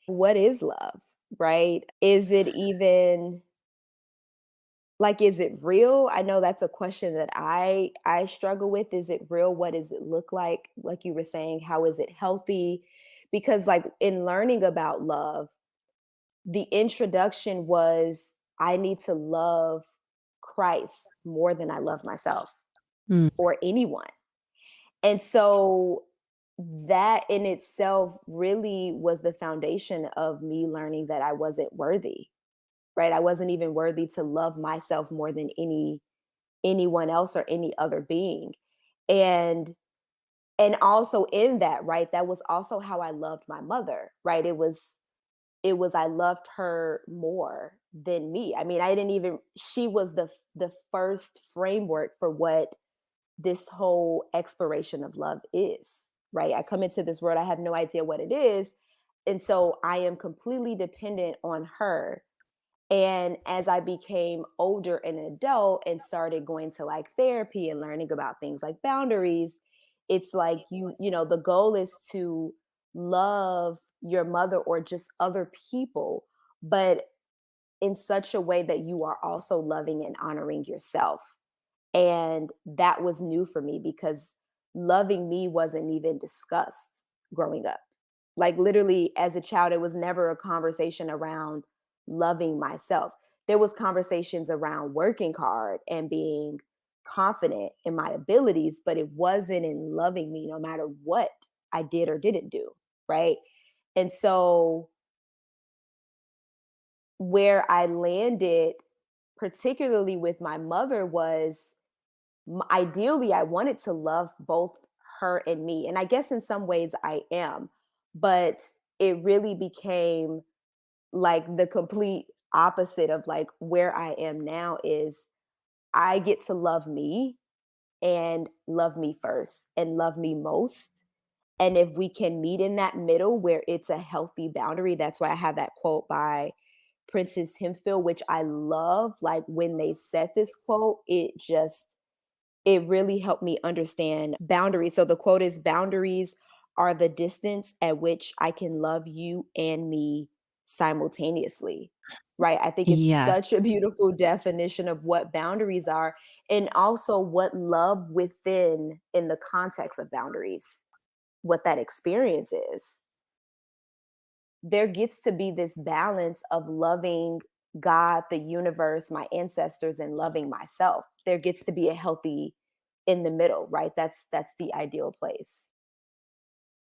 what is love, right? Is it even like, is it real? I know that's a question that I struggle with. Is it real? What does it look like? Like you were saying, how is it healthy? Because like in learning about love, the introduction was I need to love Christ more than I love myself Mm. or anyone. And so that in itself really was the foundation of me learning that I wasn't worthy, right? I wasn't even worthy to love myself more than anyone else or any other being. And and also in that, right, that was also how I loved my mother, right? It was I loved her more than me. I mean, I didn't even she was the first framework for what this whole exploration of love is, right? I come into this world, I have no idea what it is. And so I am completely dependent on her. And as I became older and an adult and started going to like therapy and learning about things like boundaries, it's like the goal is to love your mother or just other people, but in such a way that you are also loving and honoring yourself. And that was new for me because loving me wasn't even discussed growing up. Like literally as a child, it was never a conversation around loving myself. There was conversations around working hard and being confident in my abilities, but it wasn't in loving me no matter what I did or didn't do, right? And so where I landed, particularly with my mother, was ideally I wanted to love both her and me, and I guess in some ways I am, but it really became like the complete opposite of like where I am now is I get to love me and love me first and love me most. And if we can meet in that middle where it's a healthy boundary, that's why I have that quote by Princess Hemphill, which I love. Like when they said this quote, it really helped me understand boundaries. So the quote is boundaries are the distance at which I can love you and me simultaneously. Right? I think it's Yeah. such a beautiful definition of what boundaries are and also what love within in the context of boundaries, what that experience is. There gets to be this balance of loving God, the universe, my ancestors, and loving myself. There gets to be a healthy in the middle, right? That's the ideal place.